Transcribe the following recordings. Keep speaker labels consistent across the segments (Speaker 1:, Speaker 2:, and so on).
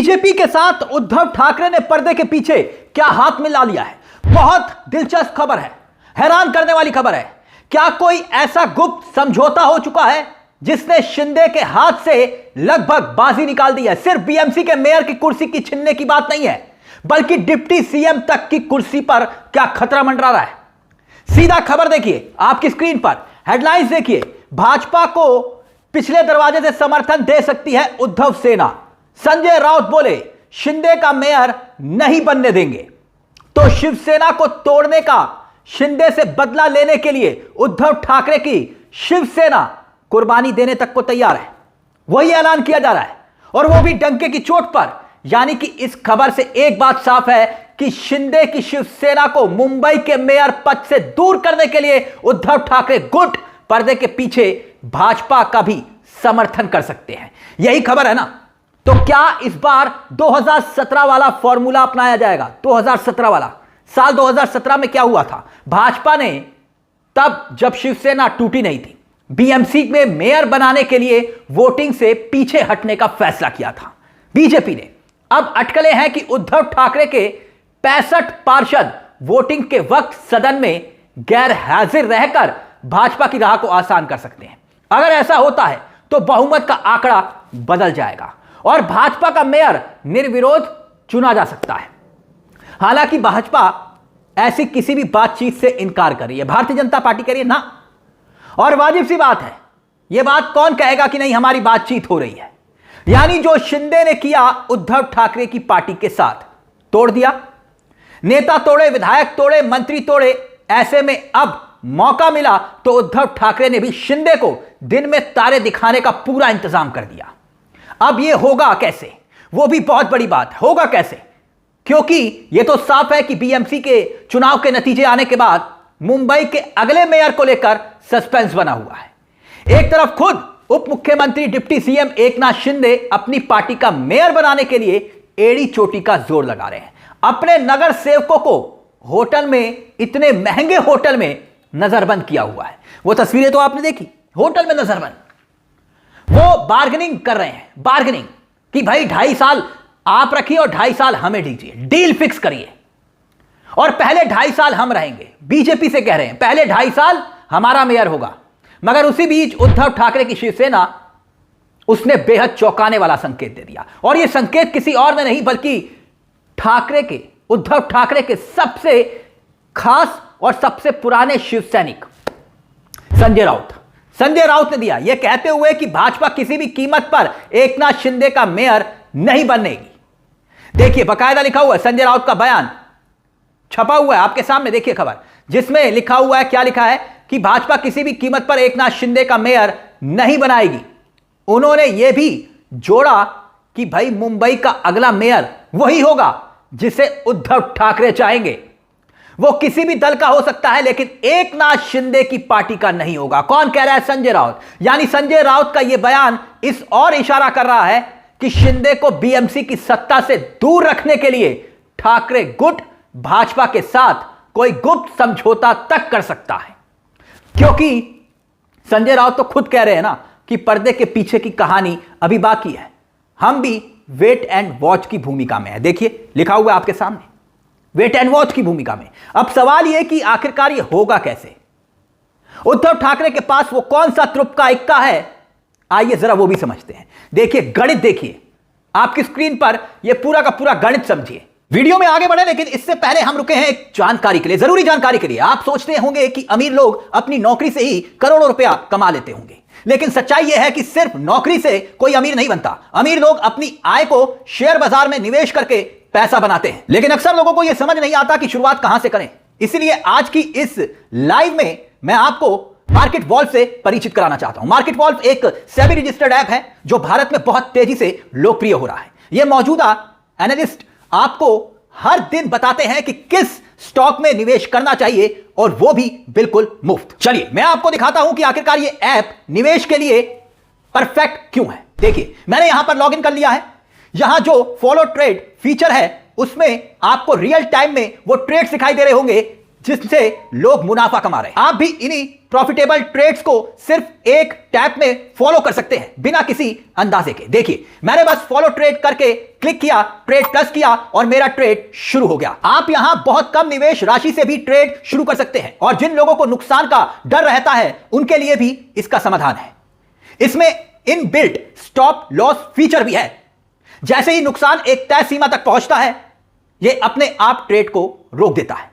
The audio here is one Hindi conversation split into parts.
Speaker 1: बीजेपी के साथ उद्धव ठाकरे ने पर्दे के पीछे क्या हाथ मिला लिया है। बहुत दिलचस्प खबर है, हैरान करने वाली खबर है। क्या कोई ऐसा गुप्त समझौता हो चुका है जिसने शिंदे के हाथ से लगभग बाजी निकाल दी है। सिर्फ बीएमसी के मेयर की कुर्सी की छीनने की बात नहीं है, बल्कि डिप्टी सीएम तक की कुर्सी पर क्या खतरा मंडरा रहा है। सीधा खबर देखिए आपकी स्क्रीन पर, हेडलाइंस देखिए। भाजपा को पिछले दरवाजे से समर्थन दे सकती है उद्धव सेना। संजय राउत बोले शिंदे का मेयर नहीं बनने देंगे। तो शिवसेना को तोड़ने का, शिंदे से बदला लेने के लिए उद्धव ठाकरे की शिवसेना कुर्बानी देने तक को तैयार है। वही ऐलान किया जा रहा है, और वो भी डंके की चोट पर। यानी कि इस खबर से एक बात साफ है कि शिंदे की शिवसेना को मुंबई के मेयर पद से दूर करने के लिए उद्धव ठाकरे गुट पर्दे के पीछे भाजपा का भी समर्थन कर सकते हैं। यही खबर है ना। तो क्या इस बार 2017 वाला फॉर्मूला अपनाया जाएगा? 2017 वाला, साल 2017 में क्या हुआ था? भाजपा ने तब, जब शिवसेना टूटी नहीं थी, बीएमसी में मेयर बनाने के लिए वोटिंग से पीछे हटने का फैसला किया था बीजेपी ने। अब अटकलें हैं कि उद्धव ठाकरे के 65 पार्षद वोटिंग के वक्त सदन में गैर हाजिर रहकर भाजपा की राह को आसान कर सकते हैं। अगर ऐसा होता है तो बहुमत का आंकड़ा बदल जाएगा और भाजपा का मेयर निर्विरोध चुना जा सकता है। हालांकि भाजपा ऐसी किसी भी बातचीत से इनकार कर रही है। भारतीय जनता पार्टी कह रही है ना। और वाजिब सी बात है, यह बात कौन कहेगा कि नहीं हमारी बातचीत हो रही है। यानी जो शिंदे ने किया उद्धव ठाकरे की पार्टी के साथ, तोड़ दिया। नेता तोड़े, विधायक तोड़े, मंत्री तोड़े। ऐसे में अब मौका मिला तो उद्धव ठाकरे ने भी शिंदे को दिन में तारे दिखाने का पूरा इंतजाम कर दिया। अब यह होगा कैसे, वो भी बहुत बड़ी बात। होगा कैसे? क्योंकि यह तो साफ है कि बीएमसी के चुनाव के नतीजे आने के बाद मुंबई के अगले मेयर को लेकर सस्पेंस बना हुआ है। एक तरफ खुद उप मुख्यमंत्री डिप्टी सीएम एकनाथ शिंदे अपनी पार्टी का मेयर बनाने के लिए एड़ी चोटी का जोर लगा रहे हैं। अपने नगर सेवकों को होटल में, इतने महंगे होटल में नजरबंद किया हुआ है। वो तस्वीरें तो आपने देखी, होटल में नजरबंद। वो बार्गेनिंग कर रहे हैं, बार्गेनिंग कि भाई 2.5 साल आप रखिए और 2.5 साल हमें दीजिए, डील फिक्स करिए और पहले 2.5 साल हम रहेंगे। बीजेपी से कह रहे हैं पहले 2.5 साल हमारा मेयर होगा। मगर उसी बीच उद्धव ठाकरे की शिवसेना, उसने बेहद चौंकाने वाला संकेत दे दिया। और यह संकेत किसी और ने नहीं बल्कि ठाकरे के, उद्धव ठाकरे के सबसे खास और सबसे पुराने शिव सैनिक संजय राउत ने दिया। यह कहते हुए कि भाजपा किसी भी कीमत पर एकनाथ शिंदे का मेयर नहीं बनेगी। देखिए बाकायदा लिखा हुआ है, संजय राउत का बयान छपा हुआ है आपके सामने। देखिए खबर, जिसमें लिखा हुआ है, क्या लिखा है कि भाजपा किसी भी कीमत पर एकनाथ शिंदे का मेयर नहीं बनाएगी। उन्होंने यह भी जोड़ा कि भाई मुंबई का अगला मेयर वही होगा जिसे उद्धव ठाकरे चाहेंगे। वो किसी भी दल का हो सकता है, लेकिन एकनाथ शिंदे की पार्टी का नहीं होगा। कौन कह रहा है? संजय राउत। यानी संजय राउत का यह बयान इस और इशारा कर रहा है कि शिंदे को बीएमसी की सत्ता से दूर रखने के लिए ठाकरे गुट भाजपा के साथ कोई गुप्त समझौता तक कर सकता है। क्योंकि संजय राउत तो खुद कह रहे हैं ना कि पर्दे के पीछे की कहानी अभी बाकी है। हम भी वेट एंड वॉच की भूमिका में है। देखिए लिखा हुआ है आपके सामने, वेट एंड वॉच की भूमिका में। अब सवाल यह कि आखिरकार यह होगा कैसे? उद्धव ठाकरे के पास वो कौन सा तुरुप का इक्का है? आइए जरा वो भी समझते हैं। देखिए गणित देखिए आपकी स्क्रीन पर, यह पूरा का पूरा गणित समझिए। वीडियो में आगे बढ़े, लेकिन इससे पहले हम रुके हैं एक जानकारी के लिए, जरूरी जानकारी के लिए। आप सोचते होंगे कि अमीर लोग अपनी नौकरी से ही करोड़ों रुपया कमा लेते होंगे, लेकिन सच्चाई यह है कि सिर्फ नौकरी से कोई अमीर नहीं बनता। अमीर लोग अपनी आय को शेयर बाजार में निवेश करके पैसा बनाते हैं। लेकिन अक्सर लोगों को यह समझ नहीं आता कि शुरुआत कहां से करें। इसलिए आज की इस लाइव में मैं आपको मार्केट वॉल्व से परिचित कराना चाहता हूं। मार्केट वॉल्व एक सेबी रजिस्टर्ड ऐप है जो भारत में बहुत तेजी से लोकप्रिय हो रहा है। यह मौजूदा एनालिस्ट आपको हर दिन बताते हैं कि किस स्टॉक में निवेश करना चाहिए, और वो भी बिल्कुल मुफ्त। चलिए मैं आपको दिखाता हूं कि आखिरकार ये ऐप निवेश के लिए परफेक्ट क्यों है। देखिए मैंने यहां पर लॉगिन कर लिया है। यहां जो फॉलो ट्रेड फीचर है उसमें आपको रियल टाइम में वो ट्रेड्स दिखाई दे रहे होंगे जिससे लोग मुनाफा कमा रहे हैं। आप भी इन्हीं प्रॉफिटेबल ट्रेड्स को सिर्फ एक टैप में फॉलो कर सकते हैं बिना किसी अंदाजे के। देखिए, मैंने बस फॉलो ट्रेड करके क्लिक किया, ट्रेड प्लस किया और मेरा ट्रेड शुरू हो गया। आप यहां बहुत कम निवेश राशि से भी ट्रेड शुरू कर सकते हैं और जिन लोगों को नुकसान का डर रहता है उनके लिए भी इसका समाधान है। इसमें इनबिल्ट स्टॉप लॉस फीचर भी है। जैसे ही नुकसान एक तय सीमा तक पहुंचता है, यह अपने आप ट्रेड को रोक देता है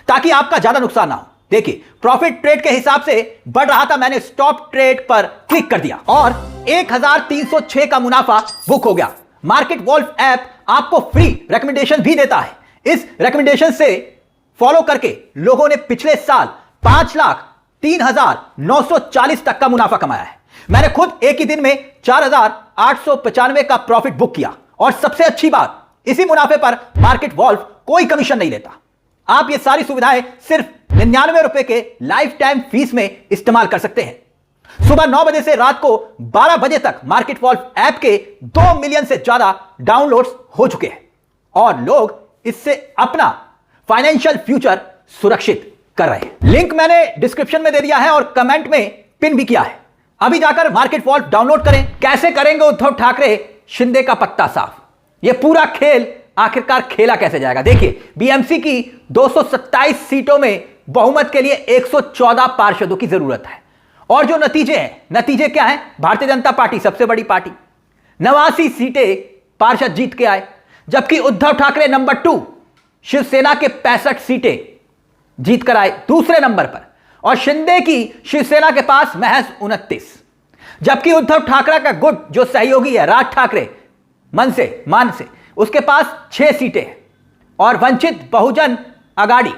Speaker 1: ताकि आपका ज्यादा नुकसान ना हो। देखिए, प्रॉफिट ट्रेड के हिसाब से बढ़ रहा था, मैंने स्टॉप ट्रेड पर क्लिक कर दिया और 1306 का मुनाफा बुक हो गया। मार्केट वॉल्फ ऐप आपको फ्री रिकमेंडेशन भी देता है। इस रिकमेंडेशन से फॉलो करके लोगों ने पिछले साल 5,03,940 तक का मुनाफा कमाया है। मैंने खुद एक ही दिन में 4,895 का प्रॉफिट बुक किया और सबसे अच्छी बात, इसी मुनाफे पर मार्केट वॉल्फ कोई कमीशन नहीं लेता। आप ये सारी सुविधाएं सिर्फ 99 रुपए के लाइफ टाइम फीस में इस्तेमाल कर सकते हैं। सुबह 9 बजे से रात को 12 बजे तक मार्केट वॉल्फ ऐप के 2 मिलियन से ज्यादा डाउनलोड्स हो चुके हैं और लोग इससे अपना फाइनेंशियल फ्यूचर सुरक्षित कर रहे हैं। लिंक मैंने डिस्क्रिप्शन में दे दिया है और कमेंट में पिन भी किया है। अभी जाकर मार्केट वॉल्फ डाउनलोड करें। कैसे करेंगे उद्धव ठाकरे शिंदे का पत्ता साफ? यह पूरा खेल आखिरकार खेला कैसे जाएगा? देखिए, बीएमसी की 227 सीटों में बहुमत के लिए 114 पार्षदों की जरूरत है और जो नतीजे हैं, नतीजे क्या हैं? भारतीय जनता पार्टी सबसे बड़ी पार्टी 89 सीटें पार्षद जीत के आए, जबकि उद्धव ठाकरे नंबर 2 शिवसेना के 65 सीटें जीत कर आए दूसरे नंबर पर और शिंदे की शिवसेना के पास महज 29, जबकि उद्धव ठाकरे का गुट जो सहयोगी है राज ठाकरे मन से मान से, उसके पास 6 सीटें हैं और वंचित बहुजन अगाड़ी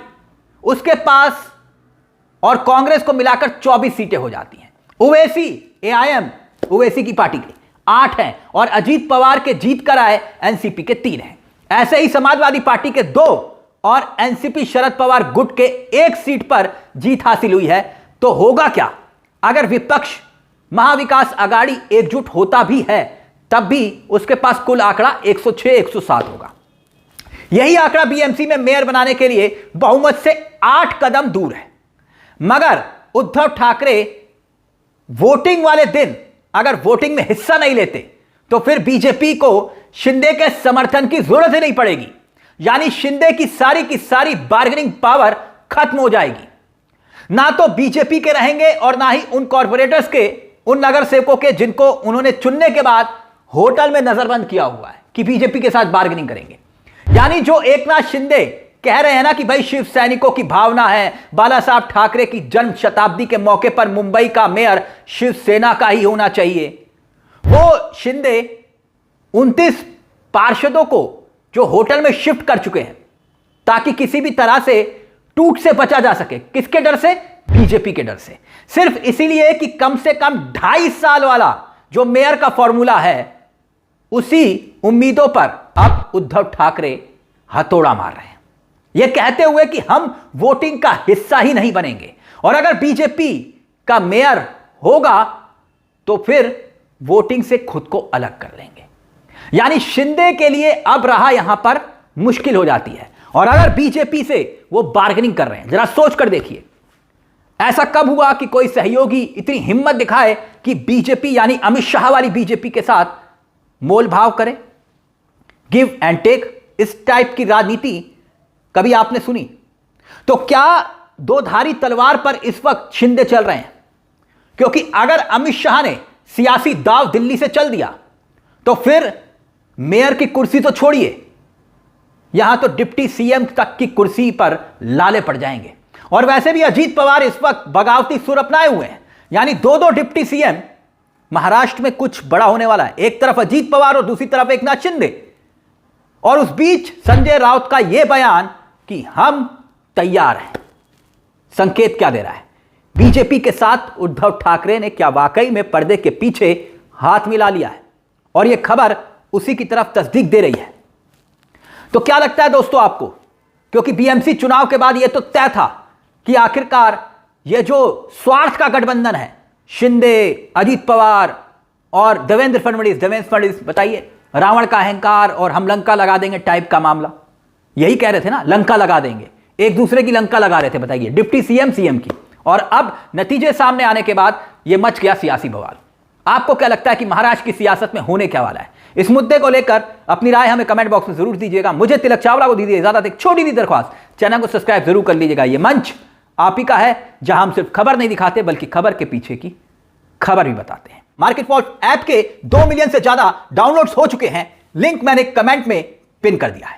Speaker 1: उसके पास और कांग्रेस को मिलाकर 24 सीटें हो जाती हैं। ओवैसी एआईएम ओवैसी की पार्टी के 8 हैं और अजीत पवार के जीत कर आए एनसीपी के 3 हैं। ऐसे ही समाजवादी पार्टी के 2 और एनसीपी शरद पवार गुट के 1 सीट पर जीत हासिल हुई है। तो होगा क्या अगर विपक्ष महाविकास अगाड़ी एकजुट होता भी है, तब भी उसके पास कुल आंकड़ा 106-107 होगा। यही आंकड़ा बीएमसी में मेयर बनाने के लिए बहुमत से 8 कदम दूर है। मगर उद्धव ठाकरे वोटिंग वाले दिन अगर वोटिंग में हिस्सा नहीं लेते तो फिर बीजेपी को शिंदे के समर्थन की जरूरत ही नहीं पड़ेगी। यानी शिंदे की सारी बार्गेनिंग पावर खत्म हो जाएगी। ना तो बीजेपी के रहेंगे और ना ही उन कॉर्पोरेटर्स के, उन नगर सेवकों के जिनको उन्होंने चुनने के बाद होटल में नजरबंद किया हुआ है कि बीजेपी के साथ बार्गेनिंग करेंगे। यानी जो एकनाथ शिंदे कह रहे हैं ना कि भाई शिव सैनिकों की भावना है, बाला साहब ठाकरे की जन्म शताब्दी के मौके पर मुंबई का मेयर शिवसेना का ही होना चाहिए, वो शिंदे 29 पार्षदों को जो होटल में शिफ्ट कर चुके हैं ताकि किसी भी तरह से टूट से बचा जा सके। किसके डर से? बीजेपी के डर से। सिर्फ इसीलिए कि कम से कम 2.5 साल वाला जो मेयर का फॉर्मूला है, उसी उम्मीदों पर अब उद्धव ठाकरे हथौड़ा मार रहे हैं, यह कहते हुए कि हम वोटिंग का हिस्सा ही नहीं बनेंगे और अगर बीजेपी का मेयर होगा तो फिर वोटिंग से खुद को अलग कर लेंगे। यानी शिंदे के लिए अब रहा यहां पर मुश्किल हो जाती है। और अगर बीजेपी से वो बार्गेनिंग कर रहे हैं, जरा सोच कर देखिए, ऐसा कब हुआ कि कोई सहयोगी इतनी हिम्मत दिखाए कि बीजेपी यानी अमित शाह वाली बीजेपी के साथ मोल भाव करे, गिव एंड टेक, इस टाइप की राजनीति कभी आपने सुनी? तो क्या दो धारी तलवार पर इस वक्त शिंदे चल रहे हैं? क्योंकि अगर अमित शाह ने सियासी दाव दिल्ली से चल दिया तो फिर मेयर की कुर्सी तो छोड़िए, यहां तो डिप्टी सीएम तक की कुर्सी पर लाले पड़ जाएंगे। और वैसे भी अजीत पवार इस वक्त बगावती सुर अपनाए हुए हैं, यानी 2-2 डिप्टी सीएम। महाराष्ट्र में कुछ बड़ा होने वाला है, एक तरफ अजीत पवार और दूसरी तरफ एकनाथ शिंदे। और उस बीच संजय राउत का यह बयान कि हम तैयार हैं, संकेत क्या दे रहा है? बीजेपी के साथ उद्धव ठाकरे ने क्या वाकई में पर्दे के पीछे हाथ मिला लिया है? और यह खबर उसी की तरफ तस्दीक दे रही है। तो क्या लगता है दोस्तों आपको? क्योंकि बीएमसी चुनाव के बाद यह तो तय था कि आखिरकार यह जो स्वार्थ का गठबंधन है, शिंदे, अजीत पवार और देवेंद्र फडणवीस, बताइए, रावण का अहंकार और हम लंका लगा देंगे टाइप का मामला, यही कह रहे थे ना, लंका लगा देंगे, एक दूसरे की लंका लगा रहे थे, बताइए, डिप्टी सीएम की। और अब नतीजे सामने आने के बाद यह मच गया सियासी बवाल। आपको क्या लगता है कि महाराष्ट्र की सियासत में होने क्या वाला है? इस मुद्दे को लेकर अपनी राय हमें कमेंट बॉक्स में जरूर दीजिएगा। मुझे तिलक चावला को दीजिए इजाजत। एक छोटी सी दरख्वास्त, चैनल को सब्सक्राइब जरूर कर लीजिएगा। यह मंच आप ही का है, जहां हम सिर्फ खबर नहीं दिखाते बल्कि खबर के पीछे की खबर भी बताते हैं। मार्केट फॉल्ट ऐप के 2 मिलियन से ज्यादा डाउनलोड्स हो चुके हैं। लिंक मैंने कमेंट में पिन कर दिया है।